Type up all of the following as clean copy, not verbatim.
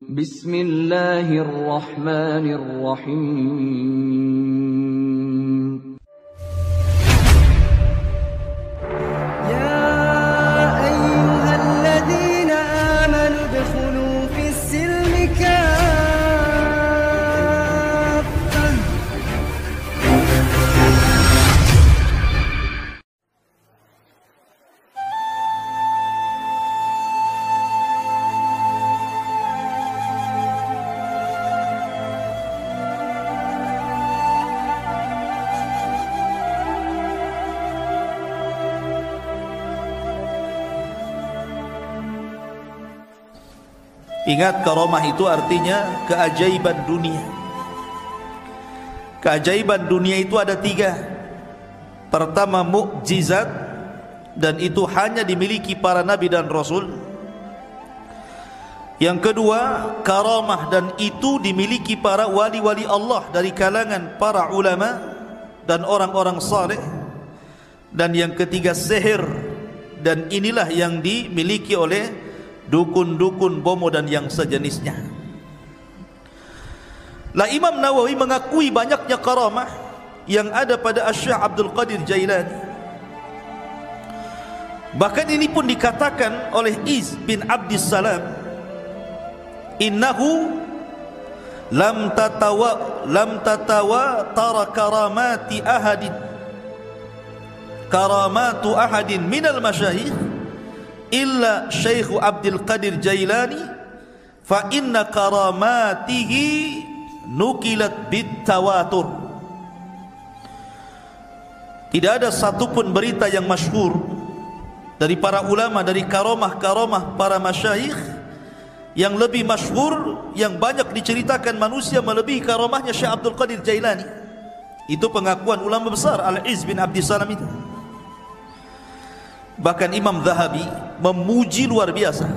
Bismillahirrahmanirrahim. Ya ayyuhalladzina amanu udkhulu fis-silmi kaffah. Ingat, karamah itu artinya keajaiban dunia. Keajaiban dunia itu ada 3. Pertama, mukjizat, dan itu hanya dimiliki para nabi dan rasul. Yang kedua, karamah, dan itu dimiliki para wali-wali Allah dari kalangan para ulama dan orang-orang saleh. Dan yang ketiga, sihir, dan inilah yang dimiliki oleh dukun-dukun, bomo dan yang sejenisnya. Lah, Imam Nawawi mengakui banyaknya karamah yang ada pada Syekh Abdul Qadir Jailani. Bahkan ini pun dikatakan oleh Iz bin Abdissalam, innahu lam tatawa tara karamatu ahadin minal masyayikh illa Syekh Abdul Qadir Jailani, fa inna karamatihi nukilat bitawatur. Tidak ada satupun berita yang masyhur dari para ulama dari karamah-karamah para masyayikh yang lebih masyhur, yang banyak diceritakan manusia melebihi karamahnya Syekh Abdul Qadir Jailani. Itu pengakuan ulama besar Al-Izz bin Abdissalam itu. Bahkan Imam Zahabi memuji luar biasa.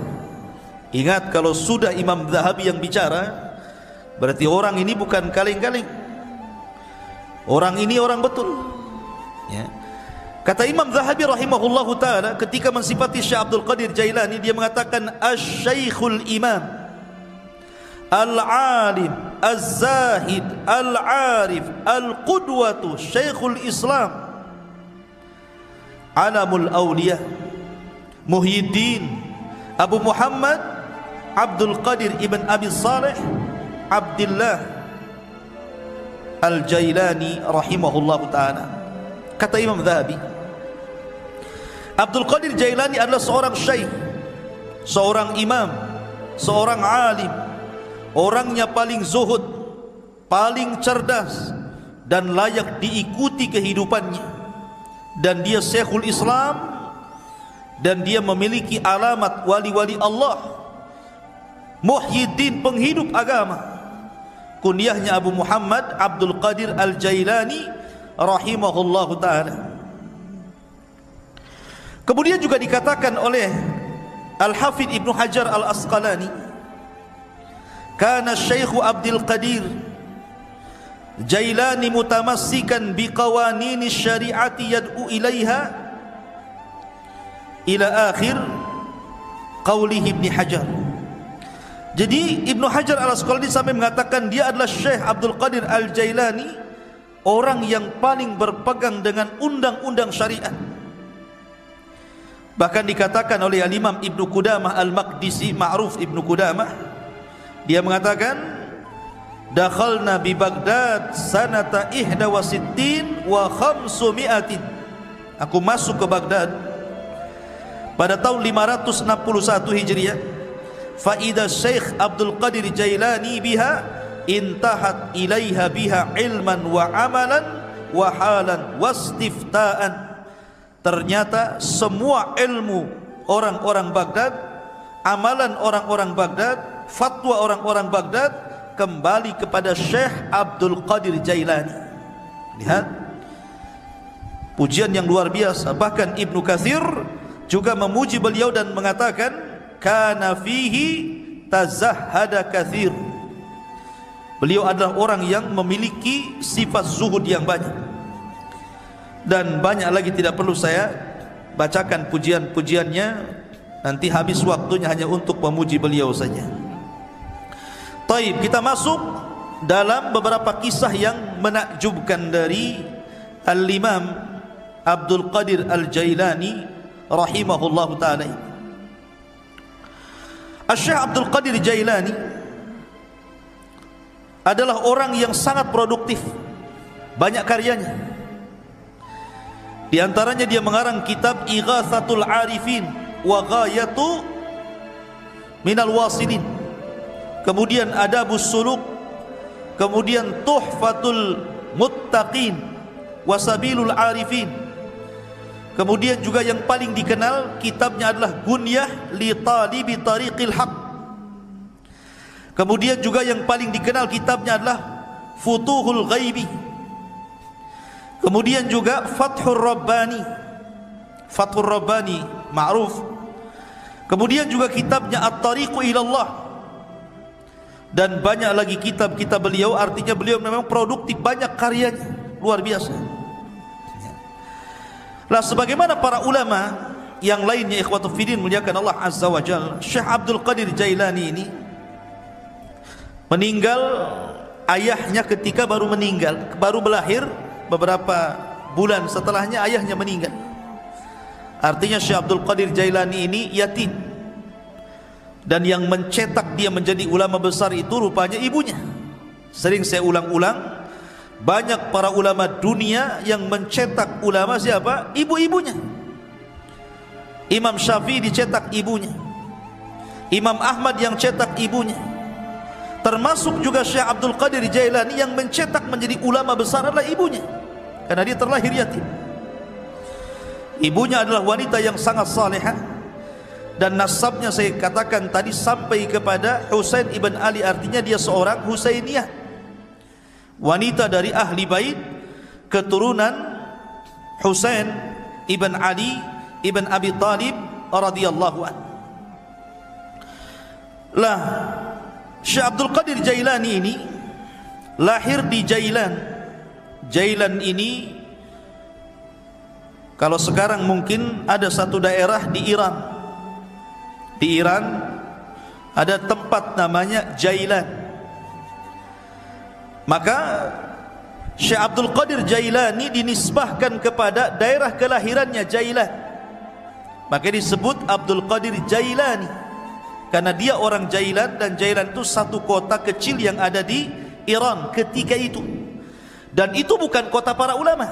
Ingat, kalau sudah Imam Zahabi yang bicara, berarti orang ini bukan kaleng-kaleng. Orang ini orang betul, ya. Kata Imam Zahabi rahimahullahu ta'ala ketika mensifati Syekh Abdul Qadir Jailani, dia mengatakan Asy-Syaikhul Imam Al-Alim Az-Zahid Al-Arif Al-Qudwatu Syekhul Islam Alamul Awliya Muhyiddin Abu Muhammad Abdul Qadir ibn Abi Saleh Abdullah Al-Jailani rahimahullahu ta'ala. Kata Imam Zahabi, Abdul Qadir Jailani adalah seorang syekh, seorang imam, seorang alim, orangnya paling zuhud, paling cerdas, dan layak diikuti kehidupannya. Dan dia Syekhul Islam, dan dia memiliki alamat wali-wali Allah, Muhyiddin, penghidup agama. Kunyahnya Abu Muhammad Abdul Qadir Al-Jailani rahimahullahu ta'ala. Kemudian juga dikatakan oleh Al-Hafidh Ibnu Hajar Al-Asqalani, kana Syekh Abdul Qadir Jailani mutamassikan biqawanini syariati yad'u ilaiha ila akhir qawlihi Ibnu Hajar. Jadi Ibnu Hajar Al-Asqalani sampai mengatakan dia adalah Syekh Abdul Qadir Al-Jailani, orang yang paling berpegang dengan undang-undang syariat. Bahkan dikatakan oleh Al-Imam Ibnu Qudamah Al-Maqdisi, Ma'ruf Ibnu Qudamah, dia mengatakan dakhalna bi Baghdad sanata 61 wa 500. Aku masuk ke Baghdad pada tahun 561 Hijriah. Fa idza Syekh Abdul Qadir Jailani biha intahat ilaiha biha ilman wa amalan wa halan wastifta'an. Ternyata semua ilmu orang-orang Baghdad, amalan orang-orang Baghdad, fatwa orang-orang Baghdad kembali kepada Syekh Abdul Qadir Jailani. Lihat pujian yang luar biasa. Bahkan Ibnu Katsir juga memuji beliau dan mengatakan kana fihi tazahhada katsir. Beliau adalah orang yang memiliki sifat zuhud yang banyak. Dan banyak lagi tidak perlu saya bacakan pujian-pujiannya, nanti habis waktunya hanya untuk memuji beliau saja. Taib, kita masuk dalam beberapa kisah yang menakjubkan dari Al-Imam Abdul Qadir Al-Jailani rahimahullahu ta'ala. Syekh Abdul Qadir Jailani adalah orang yang sangat produktif, banyak karyanya. Di antaranya dia mengarang kitab Ighatsatul Arifin wa Ghayatu Minal Wasilin, kemudian Adabus Suluk, kemudian Tuhfatul Muttaqin wa Sabilul Arifin, kemudian juga yang paling dikenal kitabnya adalah Gunyah li Talibi Tariqil Haq, kemudian juga yang paling dikenal kitabnya adalah Futuhul Ghaibi, kemudian juga Fathur Rabbani, Fathur Rabbani ma'ruf, kemudian juga kitabnya At-Tariqu Ilallah, dan banyak lagi kitab-kitab beliau. Artinya beliau memang produktif, banyak karyanya, luar biasa. Lah sebagaimana para ulama yang lainnya, ikhwatu fiddin muliakan Allah Azza wa Jalla, Syekh Abdul Qadir Jailani ini meninggal, ayahnya ketika baru meninggal, baru melahir, beberapa bulan setelahnya ayahnya meninggal. Artinya Syekh Abdul Qadir Jailani ini yatim, dan yang mencetak dia menjadi ulama besar itu rupanya ibunya. Sering saya ulang-ulang, banyak para ulama dunia yang mencetak ulama siapa? Ibu-ibunya. Imam Syafi'i dicetak ibunya, Imam Ahmad yang cetak ibunya. Termasuk juga Syekh Abdul Qadir Jailani yang mencetak menjadi ulama besar adalah ibunya, karena dia terlahir yatim. Ibunya adalah wanita yang sangat salihah, dan nasabnya saya katakan tadi sampai kepada Husain ibn Ali, artinya dia seorang Husainiyah, wanita dari ahli bait, keturunan Husain ibn Ali ibn Abi Talib radhiyallahu anhu. Lah Syekh Abdul Qadir Jailani ini lahir di Jailan. Jailan ini kalau sekarang mungkin ada satu daerah di Iran. Di Iran ada tempat namanya Jailan. Maka Syekh Abdul Qadir Jailani dinisbahkan kepada daerah kelahirannya Jailan. Maka disebut Abdul Qadir Jailani, karena dia orang Jailan, dan Jailan itu satu kota kecil yang ada di Iran ketika itu. Dan itu bukan kota para ulama.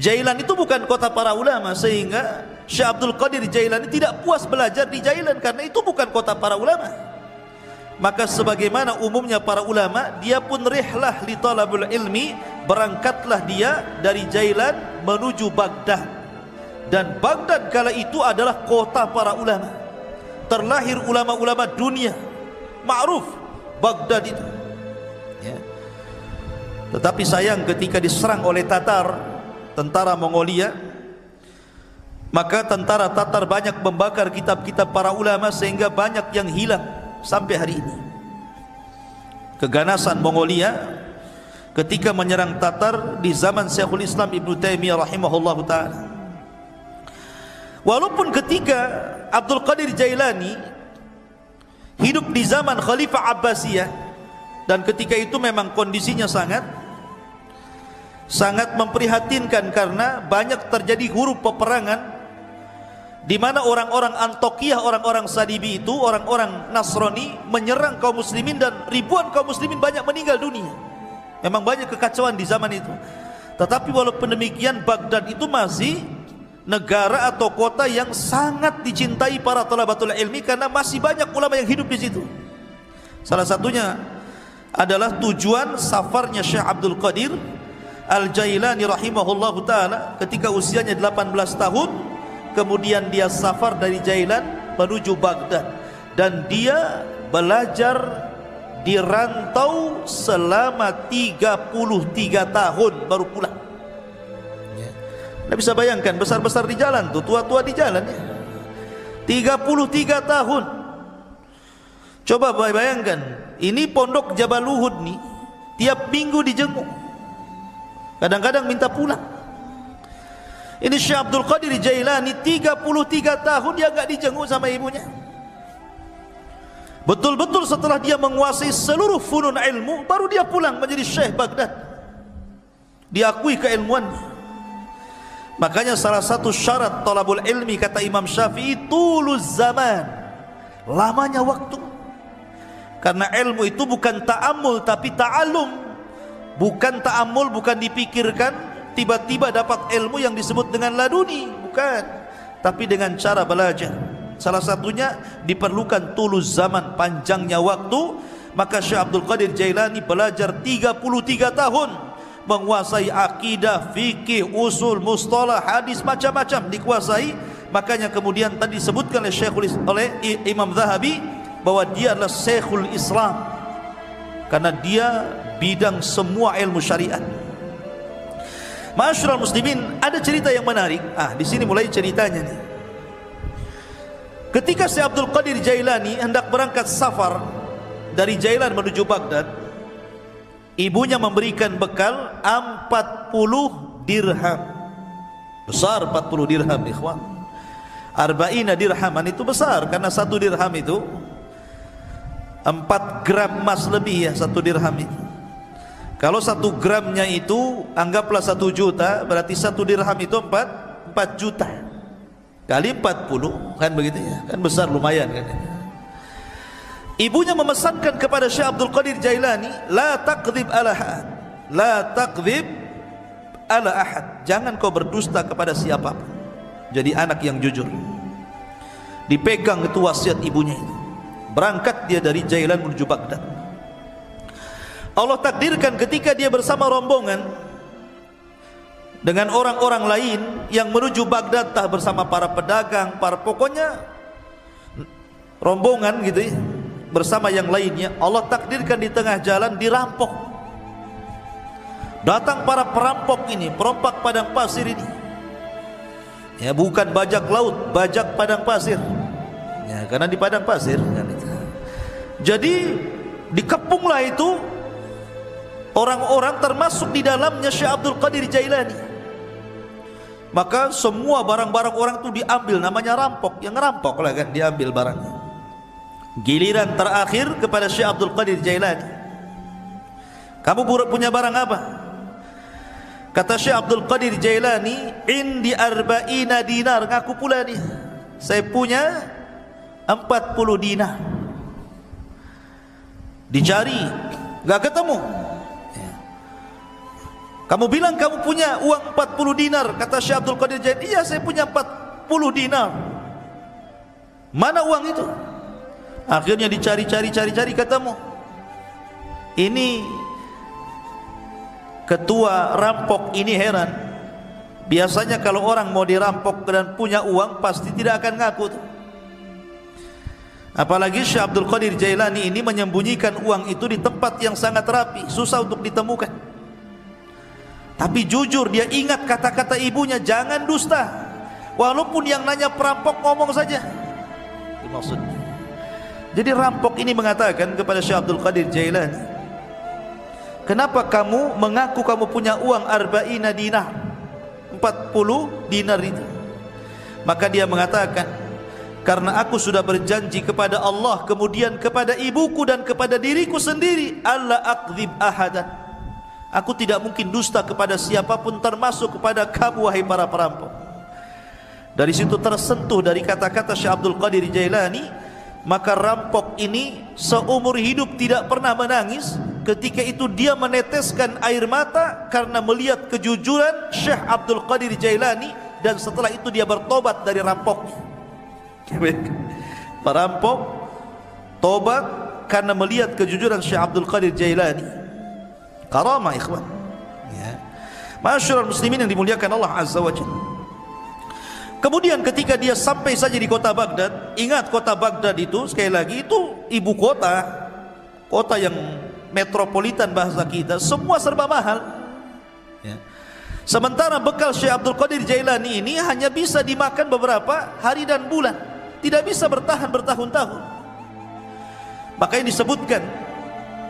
Jailan itu bukan kota para ulama, sehingga Syekh Abdul Qadir Jailani tidak puas belajar di Jailan karena itu bukan kota para ulama. Maka sebagaimana umumnya para ulama, dia pun rihlah li talabul ilmi, berangkatlah dia dari Jailan menuju Baghdad. Dan Baghdad kala itu adalah kota para ulama. Terlahir ulama-ulama dunia, ma'ruf Baghdad itu, ya. Tetapi sayang ketika diserang oleh Tatar, tentara Mongolia, maka tentara Tatar banyak membakar kitab-kitab para ulama, sehingga banyak yang hilang sampai hari ini. Keganasan Mongolia ketika menyerang Tatar di zaman Syekhul Islam Ibnu Taimiyah rahimahullah ta'ala. Walaupun ketika Abdul Qadir Jailani hidup di zaman Khalifah Abbasiyah, dan ketika itu memang kondisinya sangat memprihatinkan, karena banyak terjadi huru peperangan di mana orang-orang Antokiyah, orang-orang Sadibi itu, orang-orang Nasrani menyerang kaum muslimin, dan ribuan kaum muslimin banyak meninggal dunia. Memang banyak kekacauan di zaman itu. Tetapi walaupun demikian, Baghdad itu masih negara atau kota yang sangat dicintai para thalabatul ilmi, karena masih banyak ulama yang hidup di situ. Salah satunya adalah tujuan safarnya Syekh Abdul Qadir Al-Jailani rahimahullahu ta'ala ketika usianya 18 tahun. Kemudian dia safar dari Jailan menuju Baghdad, dan dia belajar di rantau selama 33 tahun baru pulang. Anda bisa bayangkan, besar-besar di jalan tuh, tua-tua di jalan ya. 33 tahun. Coba bayangkan, ini pondok Jabal Uhud nih, tiap minggu dijenguk, kadang-kadang minta pulang. Ini Syekh Abdul Qadir Jailani 33 tahun dia enggak dijenguk sama ibunya. Betul-betul setelah dia menguasai seluruh funun ilmu, baru dia pulang menjadi Syekh Baghdad, diakui keilmuannya. Makanya salah satu syarat talabul ilmi, kata Imam Syafi'i, tuluz zaman, lamanya waktu. Karena ilmu itu bukan ta'ammul tapi ta'allum. Bukan ta'ammul, bukan dipikirkan tiba-tiba dapat ilmu yang disebut dengan laduni, bukan, tapi dengan cara belajar. Salah satunya diperlukan tuluz zaman, panjangnya waktu. Maka Syekh Abdul Qadir Jailani belajar 33 tahun, menguasai akidah, fikih, usul, mustalah, hadis, macam-macam dikuasai. Makanya kemudian tadi disebutkan oleh Imam Zahabi bahwa dia adalah Syekhul Islam, karena dia bidang semua ilmu syariat. Ma'asyiral muslimin, ada cerita yang menarik. Di sini mulai ceritanya nih. Ketika Syekh Abdul Qadir Jailani hendak berangkat safar dari Jailan menuju Baghdad, ibunya memberikan bekal 40 dirham. Besar 40 dirham, ikhwan. Arba'ina dirhaman itu besar, karena satu dirham itu 4 gram emas lebih, ya, satu dirham itu. Kalau 1 gramnya itu anggaplah 1 juta, berarti satu dirham itu 4 juta kali 40, kan begitu ya, kan besar, lumayan kan. Ibunya memesankan kepada Syekh Abdul Qadir Jailani, la taqdzib ala ahad, la taqdzib ala ahad, jangan kau berdusta kepada siapapun, jadi anak yang jujur. Dipegang itu wasiat ibunya itu. Berangkat dia dari Jailan menuju Baghdad. Allah takdirkan ketika dia bersama rombongan dengan orang-orang lain yang menuju Baghdad, tah bersama para pedagang, pokoknya rombongan gitu ya, bersama yang lainnya, Allah takdirkan di tengah jalan dirampok. Datang para perampok ini, perompak padang pasir ini, ya, bukan bajak laut, bajak padang pasir, ya, karena di padang pasir kan itu. Jadi dikepunglah itu orang-orang, termasuk di dalamnya Syekh Abdul Qadir Jailani. Maka semua barang-barang orang itu diambil, namanya rampok, yang ngerampok lah kan, diambil barangnya. Giliran terakhir kepada Syekh Abdul Qadir Jailani, kamu punya barang apa? Kata Syekh Abdul Qadir Jailani, indi arba'ina dinar, ngaku pula nih, saya punya 40 dinar. Dicari, gak ketemu. Kamu bilang kamu punya uang 40 dinar, kata Syekh Abdul Qadir Jailani, iya saya punya 40 dinar. Mana uang itu? Akhirnya dicari-cari ketemu. Ini ketua rampok ini heran. Biasanya kalau orang mau dirampok dan punya uang pasti tidak akan ngaku tuh. Apalagi Syekh Abdul Qadir Jailani ini menyembunyikan uang itu di tempat yang sangat rapi, susah untuk ditemukan. Tapi jujur dia ingat kata-kata ibunya, jangan dusta. Walaupun yang nanya perampok ngomong saja. Itu maksudnya. Jadi rampok ini mengatakan kepada Syekh Abdul Qadir Jailani, kenapa kamu mengaku kamu punya uang arba'ina dinar, 40 dinar itu? Maka dia mengatakan, karena aku sudah berjanji kepada Allah, kemudian kepada ibuku dan kepada diriku sendiri, alla aqdzib ahadan, aku tidak mungkin dusta kepada siapapun, termasuk kepada kamu wahai para perampok. Dari situ tersentuh dari kata-kata Syekh Abdul Qadir Jailani. Maka rampok ini seumur hidup tidak pernah menangis. Ketika itu dia meneteskan air mata karena melihat kejujuran Syekh Abdul Qadir Jailani, dan setelah itu dia bertobat dari rampoknya. Perampok tobat karena melihat kejujuran Syekh Abdul Qadir Jailani. Karamah ikhwan, ya. Masyaallah muslimin yang dimuliakan Allah Azza wa Jalla. Kemudian ketika dia sampai saja di kota Baghdad, ingat kota Baghdad itu sekali lagi itu ibu kota, kota yang metropolitan bahasa kita, semua serba mahal, ya. Sementara bekal Syekh Abdul Qadir Jailani ini hanya bisa dimakan beberapa hari dan bulan, tidak bisa bertahan bertahun-tahun. Makanya disebutkan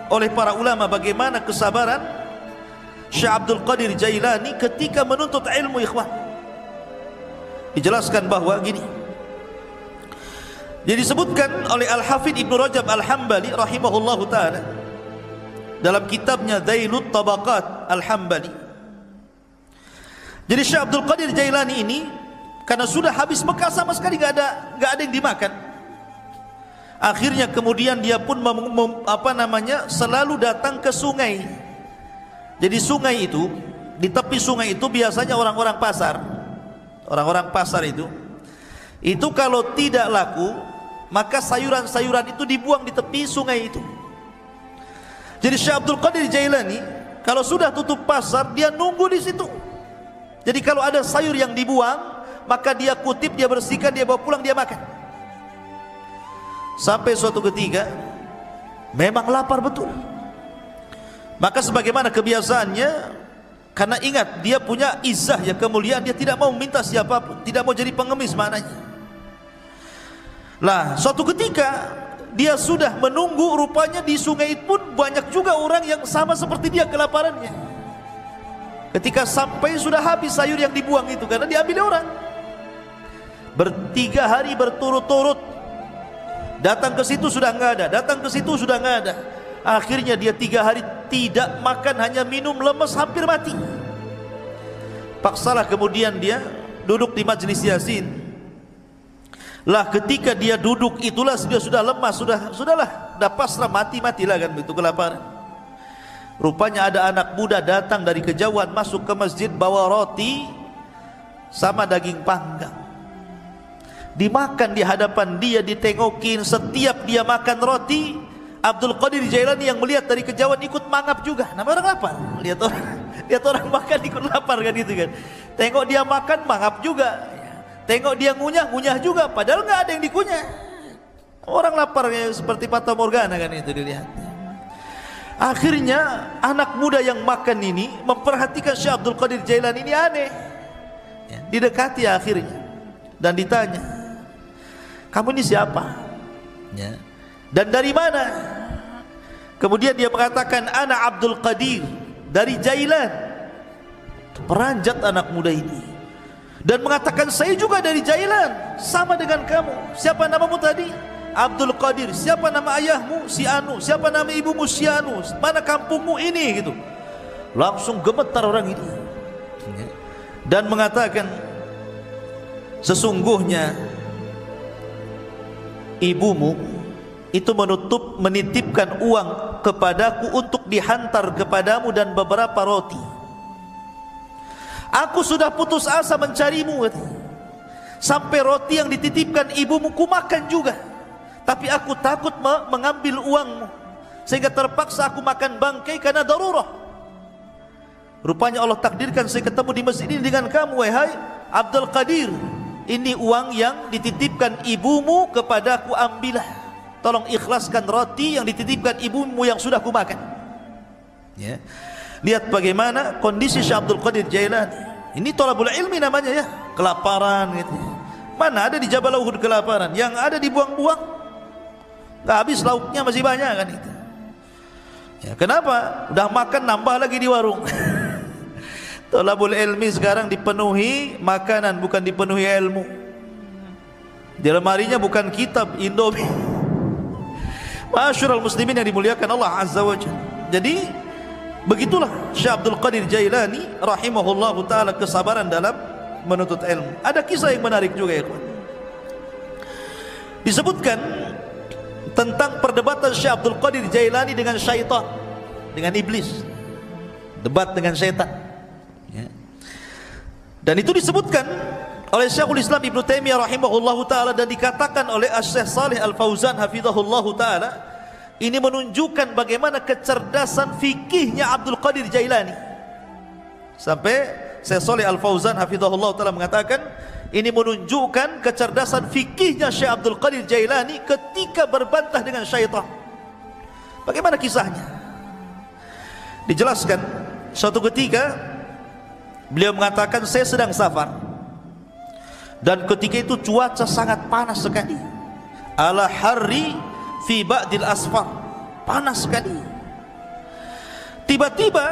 oleh para ulama bagaimana kesabaran Syekh Abdul Qadir Jailani ketika menuntut ilmu, ikhwan. Dijelaskan bahwa gini, Jadi disebutkan oleh Al-Hafidh Ibnu Rajab Al-Hambali rahimahullahu taala dalam kitabnya Dzailut Tabaqat Al-Hambali. Jadi Syekh Abdul Qadir Jailani ini karena sudah habis Mekah sama sekali enggak ada yang dimakan. Akhirnya kemudian dia pun selalu datang ke sungai. Jadi sungai itu, di tepi sungai itu biasanya orang-orang pasar. Orang-orang pasar itu kalau tidak laku, maka sayuran-sayuran itu dibuang di tepi sungai itu. Jadi Syekh Abdul Qadir Jailani kalau sudah tutup pasar, dia nunggu di situ. Jadi kalau ada sayur yang dibuang, maka dia kutip, dia bersihkan, dia bawa pulang, dia makan. Sampai suatu ketika memang lapar betul. Maka sebagaimana kebiasaannya, karena ingat dia punya izzah ya, kemuliaan, dia tidak mau minta siapapun, tidak mau jadi pengemis maknanya. Lah suatu ketika dia sudah menunggu, rupanya di sungai pun banyak juga orang yang sama seperti dia kelaparannya. Ketika sampai sudah habis sayur yang dibuang itu karena diambil orang. 3 hari berturut-turut datang ke situ sudah enggak ada, datang ke situ sudah enggak ada. Akhirnya dia 3 hari tidak makan, hanya minum, lemes, hampir mati. Paksalah kemudian dia duduk di majelis Yasin. Lah ketika dia duduk itulah dia sudah lemas, sudahlah, dah pasrah, matilah kan begitu kelaparan. Rupanya ada anak muda datang dari kejauhan masuk ke masjid bawa roti sama daging panggang. Dimakan di hadapan dia, ditengokin. Setiap dia makan roti, Abdul Qadir Jailani yang melihat dari kejauhan ikut mangap juga. Nama orang lapar. Lihat orang makan ikut lapar kan itu kan. Tengok dia makan mangap juga. Tengok dia ngunyah juga. Padahal nggak ada yang dikunyah. Orang lapar seperti Fata Morgana kan itu dilihat. Akhirnya anak muda yang makan ini memperhatikan Syekh Abdul Qadir Jailani ini aneh. Didekati akhirnya dan ditanya, kamu ini siapa? Ya. Dan dari mana? Kemudian dia mengatakan, ana Abdul Qadir dari Jailan. Peranjat anak muda ini dan mengatakan, saya juga dari Jailan, sama dengan kamu. Siapa namamu tadi? Abdul Qadir. Siapa nama ayahmu? Si Anu. Siapa nama ibumu? Si Anu. Mana kampungmu ini? Gitu. Langsung gemetar orang ini dan mengatakan, sesungguhnya ibumu itu menitipkan uang kepadaku untuk dihantar kepadamu dan beberapa roti. Aku sudah putus asa mencarimu, sampai roti yang dititipkan ibumu ku makan juga, tapi aku takut mengambil uangmu, sehingga terpaksa aku makan bangkai karena darurah. Rupanya Allah takdirkan saya ketemu di masjid ini dengan kamu, wahai Abdul Qadir. Ini uang yang dititipkan ibumu kepadaku, ambillah. Tolong ikhlaskan roti yang dititipkan ibumu yang sudah kumakan. Ya. Lihat bagaimana kondisi Syekh Abdul Qadir Jailani. Ini thalabul ilmi namanya ya, kelaparan gitu. Mana ada di Jabal Uhud kelaparan, yang ada dibuang-buang. Enggak habis lauknya masih banyak kan itu. Ya, kenapa? Udah makan nambah lagi di warung. Thalabul ilmi sekarang dipenuhi makanan, bukan dipenuhi ilmu. Di lemarinya bukan kitab, Indomie. Ma'asyiral muslimin yang dimuliakan Allah Azza wa Jalla. Jadi begitulah Syekh Abdul Qadir Jailani rahimahullahu taala kesabaran dalam menuntut ilmu. Ada kisah yang menarik juga ya, kawan. Disebutkan tentang perdebatan Syekh Abdul Qadir Jailani dengan syaitan, dengan iblis. Debat dengan syaitan. Ya. Dan itu disebutkan oleh Syekhul Islam Ibnu Taimiyah rahimahullahu taala dan dikatakan oleh Syekh Shalih Al Fauzan hafizahullahu taala, ini menunjukkan bagaimana kecerdasan fikihnya Abdul Qadir Jailani. Sampai Syekh Shalih Al Fauzan hafizahullahu taala mengatakan, ini menunjukkan kecerdasan fikihnya Syekh Abdul Qadir Jailani ketika berbantah dengan syaitan. Bagaimana kisahnya? Dijelaskan suatu ketika beliau mengatakan, saya sedang safar dan ketika itu cuaca sangat panas sekali. Ala harri fi ba'dil asfar, panas sekali. Tiba-tiba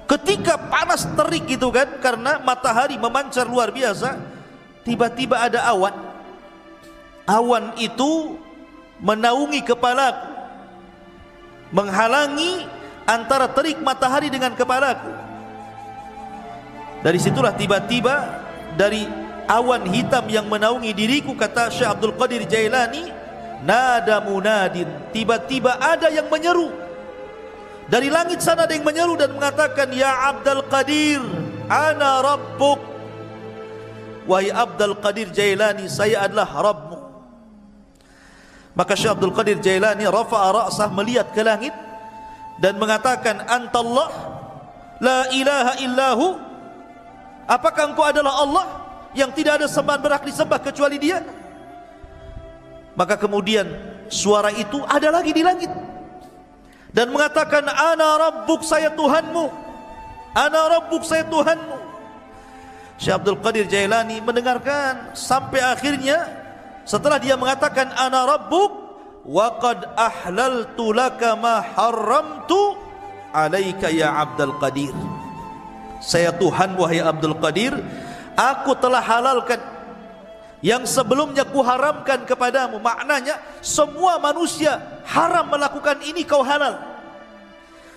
ketika panas terik gitu kan, karena matahari memancar luar biasa, tiba-tiba ada awan. awan itu menaungi kepalaku, menghalangi antara terik matahari dengan kepalaku. Dari situlah tiba-tiba dari awan hitam yang menaungi diriku, kata Syekh Abdul Qadir Jailani, nada munadin, tiba-tiba ada yang menyeru dari langit sana, ada yang menyeru dan mengatakan, ya Abdul Qadir, ana rabbuk. Wahai Abdul Qadir Jailani, saya adalah Rabbmu. Maka Syekh Abdul Qadir Jailani rafa'a ra'sah, melihat ke langit dan mengatakan, antallah la ilaha illahu, apakah engkau adalah Allah yang tidak ada sembahan berhak disembah kecuali Dia? Maka kemudian suara itu ada lagi di langit dan mengatakan, ana rabbuk, saya Tuhanmu, ana rabbuk, saya Tuhanmu. Syekh Abdul Qadir Jailani mendengarkan sampai akhirnya, setelah dia mengatakan ana rabbuk, wa qad ahlaltu laka ma haramtu alaika ya Abdul Qadir, saya Tuhan wahai Abdul Qadir, aku telah halalkan yang sebelumnya kuharamkan kepadamu. Maknanya semua manusia haram melakukan ini, kau halal.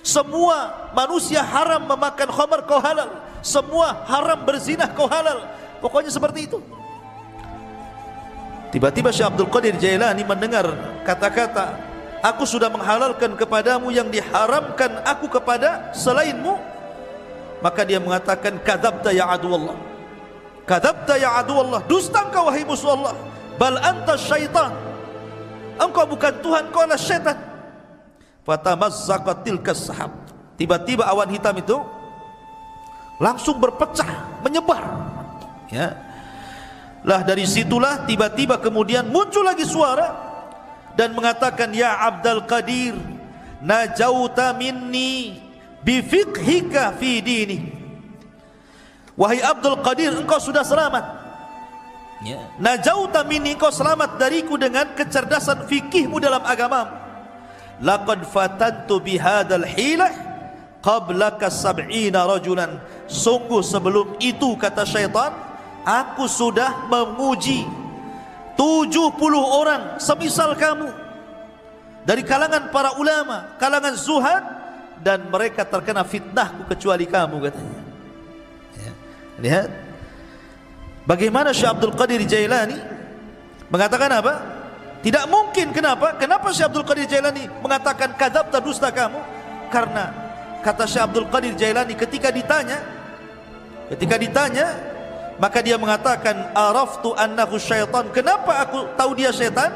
Semua manusia haram memakan khamar, kau halal. Semua haram berzinah, kau halal. Pokoknya seperti itu. Tiba-tiba Syekh Abdul Qadir Jailani mendengar kata-kata, aku sudah menghalalkan kepadamu yang diharamkan aku kepada selainmu. Maka dia mengatakan, kadzabta ya aduwallah, kadzabta ya aduwallah, dusta engkau wahai musuh Allah, bal anta syaitan, engkau bukan Tuhan, kau adalah syaitan. Fatamazzaqat tilkas sahab, tiba-tiba awan hitam itu langsung berpecah, menyebar, ya. Lah dari situlah tiba-tiba kemudian muncul lagi suara dan mengatakan, ya Abdul Qadir, najauta minni bifiqhika fi dini, wahai Abdul Qadir, engkau sudah selamat, ya. Najauta minni, engkau selamat dariku dengan kecerdasan fikihmu dalam agamamu. Laqad fatantu bihadzal hilah qablaka 70 rajulan, sungguh sebelum itu, kata syaitan, aku sudah menguji 70 orang semisal kamu dari kalangan para ulama, kalangan zuhad, dan mereka terkena fitnahku kecuali kamu, katanya, ya. Lihat bagaimana Syekh Abdul Qadir Jailani mengatakan apa? Tidak mungkin. Kenapa? Kenapa Syekh Abdul Qadir Jailani mengatakan kadzabta, dusta kamu? Karena kata Syekh Abdul Qadir Jailani, ketika ditanya maka dia mengatakan, araftu annahu syaitan. Kenapa aku tahu dia syaitan?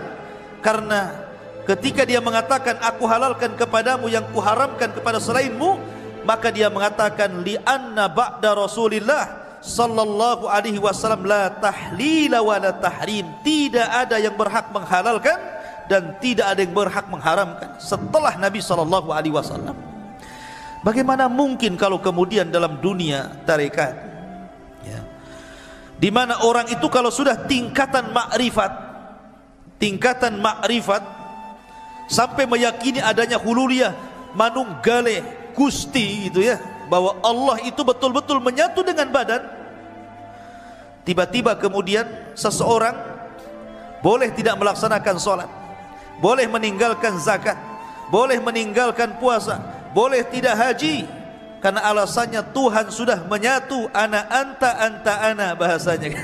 Karena ketika dia mengatakan aku halalkan kepadamu yang kuharamkan kepada selainmu, maka dia mengatakan, li anna ba'da Rasulillah sallallahu alaihi wasallam la tahlila wa la tahrim, tidak ada yang berhak menghalalkan dan tidak ada yang berhak mengharamkan setelah Nabi sallallahu alaihi wasallam. Bagaimana mungkin kalau kemudian dalam dunia tarekat, ya, di mana orang itu kalau sudah tingkatan makrifat sampai meyakini adanya hululiyah, manunggale Gusti, gitu ya, bahwa Allah itu betul-betul menyatu dengan badan, tiba-tiba kemudian seseorang boleh tidak melaksanakan sholat, boleh meninggalkan zakat, boleh meninggalkan puasa, boleh tidak haji, karena alasannya Tuhan sudah menyatu, ana anta anta ana, bahasanya.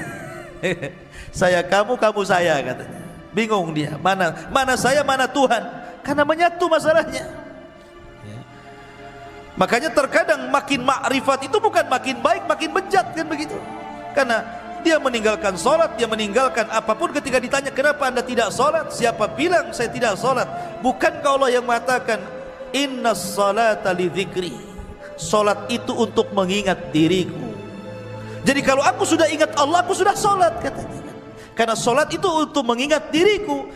Saya kamu, kamu saya, katanya. Bingung dia, mana saya, mana Tuhan, karena menyatu masalahnya. Makanya terkadang makin makrifat itu bukan makin baik, makin bejat, kan begitu. Karena dia meninggalkan sholat, dia meninggalkan apapun. Ketika ditanya, kenapa anda tidak sholat? Siapa bilang saya tidak sholat? Bukankah Allah yang mengatakan, inna sholata li dzikri, sholat itu untuk mengingat diriku. Jadi kalau aku sudah ingat Allah, aku sudah sholat, katanya. Karena sholat itu untuk mengingat diriku.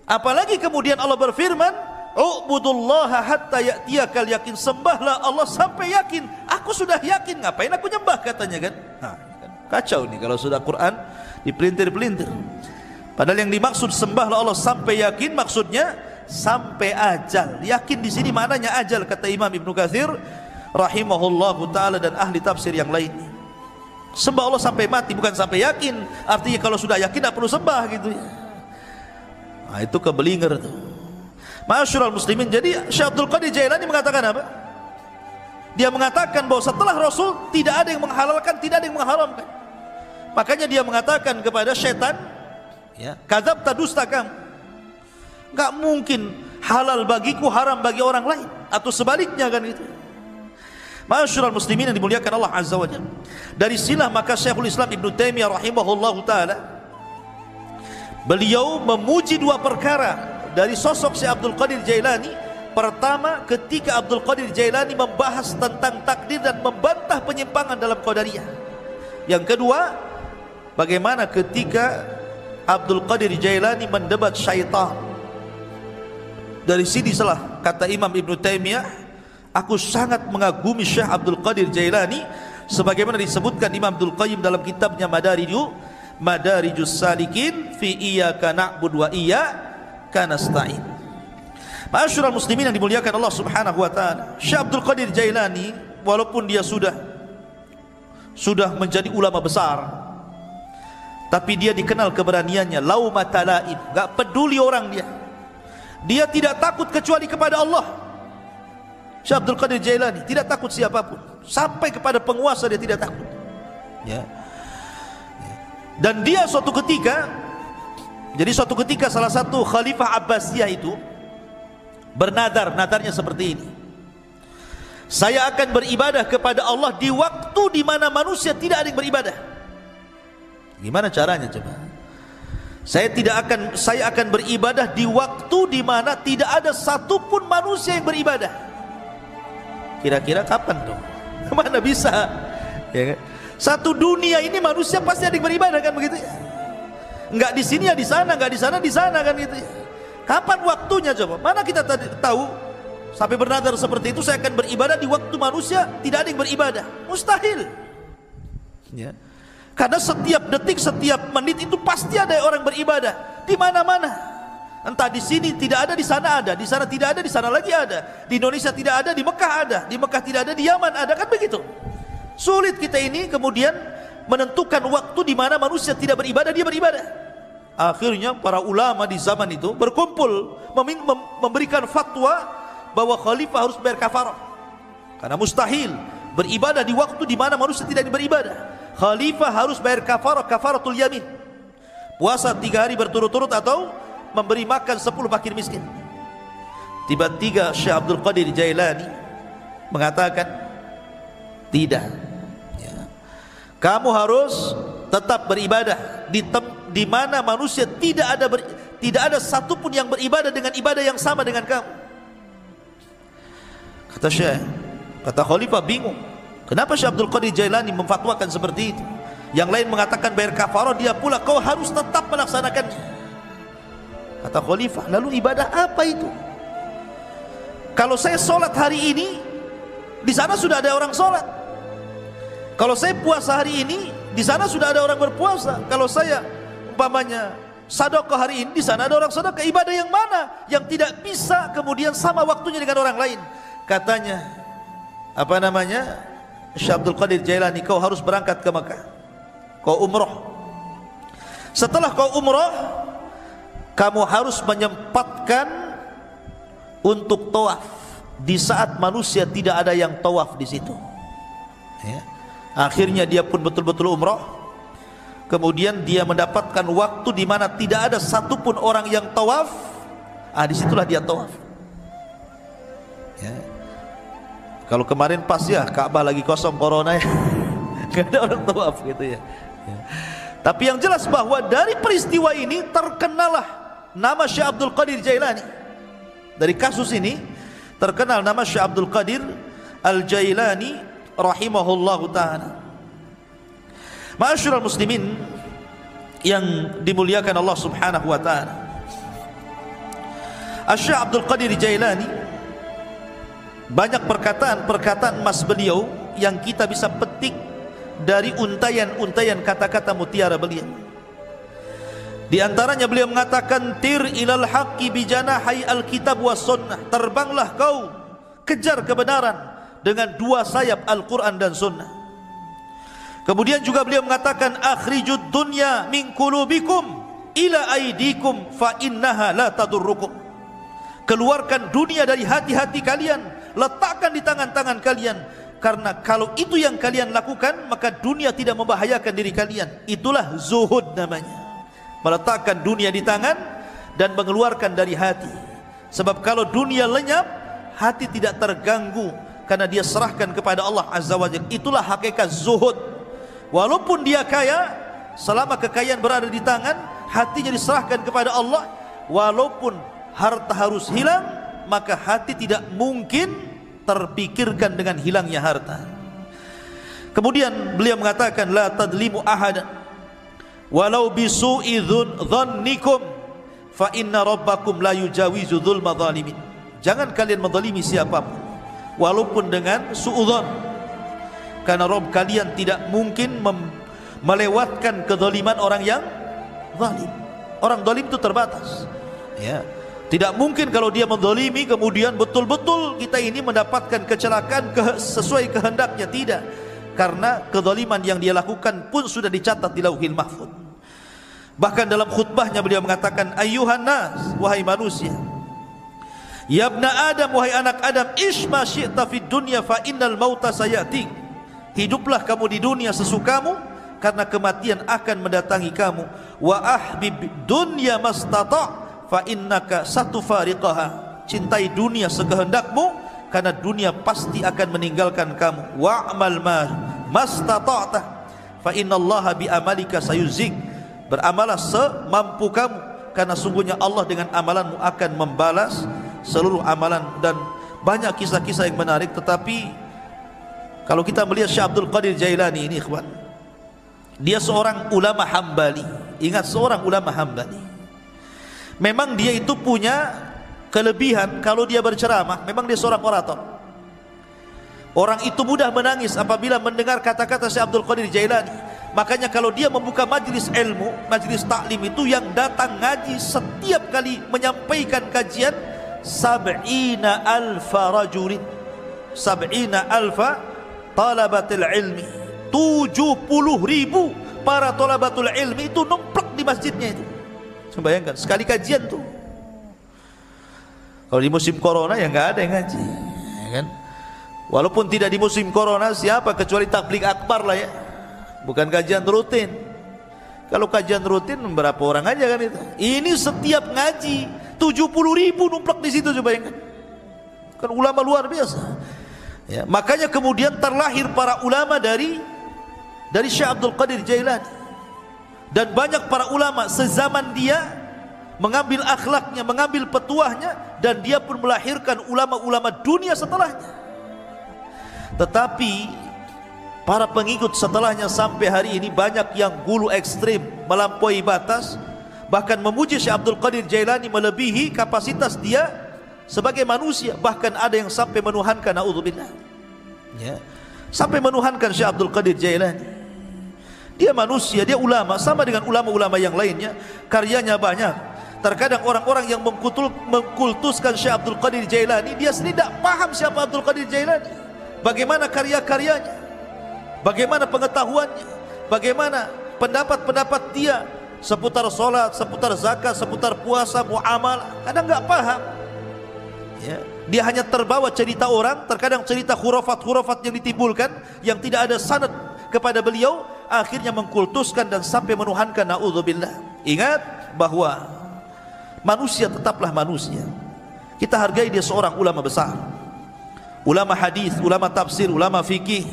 Apalagi kemudian Allah berfirman, u'budullaha hatta ya'tiyakal yakin, sembahlah Allah sampai yakin. Aku sudah yakin, ngapain aku nyembah, katanya, kan. Nah, kacau nih kalau sudah Quran dipelintir-pelintir. Padahal yang dimaksud sembahlah Allah sampai yakin, maksudnya sampai ajal. Yakin di sini maknanya ajal, kata Imam Ibnu Katsir rahimahullahu taala dan ahli tafsir yang lainnya. Sembah Allah sampai mati, bukan sampai yakin. Artinya kalau sudah yakin tidak perlu sembah, gitu ya. Nah, itu kebelinger tuh. Ma'asyiral muslimin, jadi Syekh Abdul Qadir Jailani mengatakan apa? Dia mengatakan bahwa setelah Rasul tidak ada yang menghalalkan, tidak ada yang mengharamkan. Makanya dia mengatakan kepada setan, ya, kadzabta, dusta kamu. Enggak mungkin halal bagiku, haram bagi orang lain, atau sebaliknya kan gitu. Ma'asyiral muslimin yang dimuliakan Allah Azza wa Jalla. Dari sinilah maka Syekhul Islam Ibnu Taimiyah rahimahullahu taala beliau memuji dua perkara dari sosok Syekh Abdul Qadir Jailani. Pertama, ketika Abdul Qadir Jailani membahas tentang takdir dan membantah penyimpangan dalam Qadariyah. Yang kedua, bagaimana ketika Abdul Qadir Jailani mendebat syaitan. Dari sini salah kata Imam Ibnu Taimiyah, aku sangat mengagumi Syekh Abdul Qadir Jailani, sebagaimana disebutkan Imam Abdul Qayyim dalam kitabnya Madarijus Salikin fi iyyaka na'budu wa iyyaka nasta'in. Ma'asyiral muslimin yang dimuliakan Allah Subhanahu wa taala, Syekh Abdul Qadir Jailani walaupun dia sudah menjadi ulama besar, tapi dia dikenal keberaniannya, laumata laim, enggak peduli orang dia. Dia tidak takut kecuali kepada Allah. Syekh Abdul Qadir Jailani tidak takut siapapun, sampai kepada penguasa dia tidak takut. Ya. Dan dia suatu ketika, salah satu Khalifah Abbasiyah itu bernadar, nadarnya seperti ini: saya akan beribadah kepada Allah di waktu di mana manusia tidak ada yang beribadah. Gimana caranya coba? Saya akan beribadah di waktu di mana tidak ada satupun manusia yang beribadah. Kira-kira kapan tuh? Mana bisa? Ya kan? Satu dunia ini manusia pasti ada yang beribadah kan begitu ya? Enggak di sini ya di sana, enggak di sana di sana kan gitu ya. Kapan waktunya coba? Mana kita tahu sampai bernadar seperti itu, saya akan beribadah di waktu manusia tidak ada yang beribadah. Mustahil. Ya. Karena setiap detik, setiap menit itu pasti ada orang beribadah di mana-mana. Entah di sini tidak ada, di sana ada, di sana tidak ada, di sana lagi ada. Di Indonesia tidak ada, di Mekah ada, di Mekah tidak ada, di Yaman ada, kan begitu. Sulit kita ini kemudian menentukan waktu di mana manusia tidak beribadah, dia beribadah. Akhirnya para ulama di zaman itu berkumpul memberikan fatwa bahwa khalifah harus bayar kafarah, karena mustahil beribadah di waktu di mana manusia tidak beribadah. Khalifah harus bayar kafarah, kafaratul yamin, puasa 3 hari berturut-turut atau memberi makan 10 fakir miskin. Tiba-tiba Syekh Abdul Qadir Jailani mengatakan, tidak ya, kamu harus tetap beribadah di mana manusia tidak ada satupun yang beribadah dengan ibadah yang sama dengan kamu. Kata Syekh, kata Khalifah bingung, kenapa Syekh Abdul Qadir Jailani memfatwakan seperti itu? Yang lain mengatakan bayar kafarah, dia pula kau harus tetap melaksanakannya. Kata Khalifah, lalu ibadah apa itu? Kalau saya sholat hari ini, di sana sudah ada orang sholat. Kalau saya puasa hari ini, di sana sudah ada orang berpuasa. Kalau saya umpamanya sedekah hari ini, di sana ada orang sedekah. Ibadah yang mana yang tidak bisa kemudian sama waktunya dengan orang lain? Katanya, Syekh Abdul Qadir Jailani, kau harus berangkat ke Mekah, kau umroh. Setelah kau umroh, kamu harus menyempatkan untuk tawaf di saat manusia tidak ada yang tawaf di situ. Ya. Akhirnya dia pun betul-betul umroh. Kemudian dia mendapatkan waktu di mana tidak ada satupun orang yang tawaf. Disitulah dia tawaf. Ya. Kalau kemarin pas ya Ka'bah lagi kosong corona ya, nggak ada orang tawaf gitu ya. Ya. Tapi yang jelas bahwa dari peristiwa ini terkenalah nama Syekh Abdul Qadir Jailani. Dari kasus ini terkenal nama Syekh Abdul Qadir Al-Jailani rahimahullahu ta'ala. Ma'asyiral muslimin yang dimuliakan Allah subhanahu wa ta'ala, Syekh Abdul Qadir Jailani banyak perkataan-perkataan emas beliau yang kita bisa petik dari untayan-untayan kata-kata mutiara beliau. Di antaranya beliau mengatakan, tir ilal haqqi bijanahi alkitab was sunnah, terbanglah kau kejar kebenaran dengan 2 sayap Al-Quran dan Sunnah. Kemudian juga beliau mengatakan, akhrijud dunya min qulubikum ila aidikum fa innaha la tadurrukum. Keluarkan dunia dari hati-hati kalian, letakkan di tangan-tangan kalian, karena kalau itu yang kalian lakukan maka dunia tidak membahayakan diri kalian. Itulah zuhud namanya, meletakkan dunia di tangan dan mengeluarkan dari hati. Sebab kalau dunia lenyap, hati tidak terganggu karena dia serahkan kepada Allah Azza wa Jalla. Itulah hakikat zuhud. Walaupun dia kaya, selama kekayaan berada di tangan, hatinya diserahkan kepada Allah. Walaupun harta harus hilang, maka hati tidak mungkin terpikirkan dengan hilangnya harta. Kemudian beliau mengatakan, la tadlimu ahadan walau bisu'i dhannikum fa inna rabbakum la yujawizu dzulma zalimin. Jangan kalian menzalimi siapapun walaupun dengan suudzon, karena Rabb kalian tidak mungkin melewatkan kezaliman orang yang zalim. Orang zalim itu terbatas, ya. Tidak mungkin kalau dia menzalimi kemudian betul-betul kita ini mendapatkan kecelakaan sesuai kehendaknya. Tidak, karena kezaliman yang dia lakukan pun sudah dicatat di Lauhil Mahfuz. Bahkan dalam khutbahnya beliau mengatakan, ayyuhan nas, wahai manusia, ya ibna Adam, wahai anak Adam, ish ma syi'ta fid dunya fa innal mauta sayati. Hiduplah kamu di dunia sesukamu, karena kematian akan mendatangi kamu. Wa ahbib dunya mastata' fa innaka satufariqaha. Cintai dunia sekehendakmu, karena dunia pasti akan meninggalkan kamu. Wa'mal mastata'ta fa innallaha bi amalika sayuzik. Beramalah semampu kamu, karena sungguhnya Allah dengan amalanmu akan membalas seluruh amalan. Dan banyak kisah-kisah yang menarik. Tetapi kalau kita melihat Syekh Abdul Qadir Jailani ini, ikhwan, dia seorang ulama Hambali. Ingat, seorang ulama Hambali. Memang dia itu punya kelebihan, kalau dia berceramah, memang dia seorang orator. Orang itu mudah menangis apabila mendengar kata-kata Syekh Abdul Qadir Jailani. Makanya kalau dia membuka majlis ilmu, majlis taklim itu, yang datang ngaji setiap kali menyampaikan kajian 70.000 rajulin, 70.000 talabatul ilmi, 70.000 para talabatul ilmi itu numplak di masjidnya itu. Bayangkan sekali kajian tuh. Kalau di musim corona ya nggak ada yang ngaji, ya kan? Walaupun tidak di musim corona, siapa kecuali tabligh akbar lah ya, bukan kajian rutin. Kalau kajian rutin berapa orang aja kan itu. Ini setiap ngaji 70.000 numplak di situ, coba bayangkan. Kan ulama luar biasa. Ya, makanya kemudian terlahir para ulama dari Syekh Abdul Qadir Jailani. Dan banyak para ulama sezaman dia mengambil akhlaknya, mengambil petuahnya, dan dia pun melahirkan ulama-ulama dunia setelahnya. Tetapi para pengikut setelahnya sampai hari ini banyak yang gulu ekstrim, melampaui batas, bahkan memuji Syekh Abdul Qadir Jailani melebihi kapasitas dia sebagai manusia. Bahkan ada yang sampai menuhankan, naudzubillah, ya, sampai menuhankan Syekh Abdul Qadir Jailani. Dia manusia, dia ulama, sama dengan ulama-ulama yang lainnya, karyanya banyak. Terkadang orang-orang yang mengkultuskan Syekh Abdul Qadir Jailani, dia sendiri tidak paham siapa Abdul Qadir Jailani, bagaimana karya-karyanya, bagaimana pengetahuannya, bagaimana pendapat-pendapat dia seputar solat, seputar zakat, seputar puasa, muamalah. Kadang nggak paham, ya. Dia hanya terbawa cerita orang, terkadang cerita khurafat-khurafat yang ditimbulkan, yang tidak ada sanad kepada beliau, akhirnya mengkultuskan dan sampai menuhankan, naudzubillah. Ingat bahwa manusia tetaplah manusia. Kita hargai dia seorang ulama besar, ulama hadis, ulama tafsir, ulama fikih,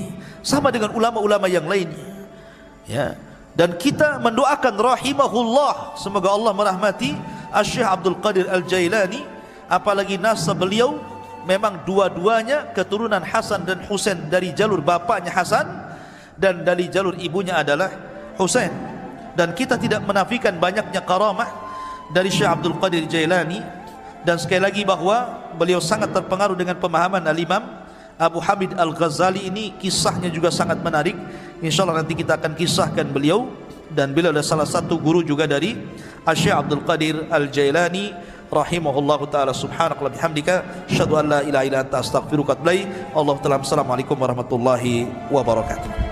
sama dengan ulama-ulama yang lainnya, ya. Dan kita mendoakan rahimahullah, semoga Allah merahmati Syekh Abdul Qadir Al-Jailani. Apalagi nasab beliau memang dua-duanya keturunan Hasan dan Husain, dari jalur bapaknya Hasan dan dari jalur ibunya adalah Husain. Dan kita tidak menafikan banyaknya karamah dari Syekh Abdul Qadir Jailani. Dan sekali lagi bahwa beliau sangat terpengaruh dengan pemahaman Al-Imam Abu Hamid Al-Ghazali. Ini kisahnya juga sangat menarik. InsyaAllah nanti kita akan kisahkan beliau. Dan beliau adalah salah satu guru juga dari Syekh Abdul Qadir Al-Jailani rahimahullahu ta'ala. Subhanakallahumma bihamdika asyhadu an la ilaha illa anta astaghfiruka wa atubu ilaik. Allahu ta'ala. Assalamualaikum warahmatullahi wabarakatuh.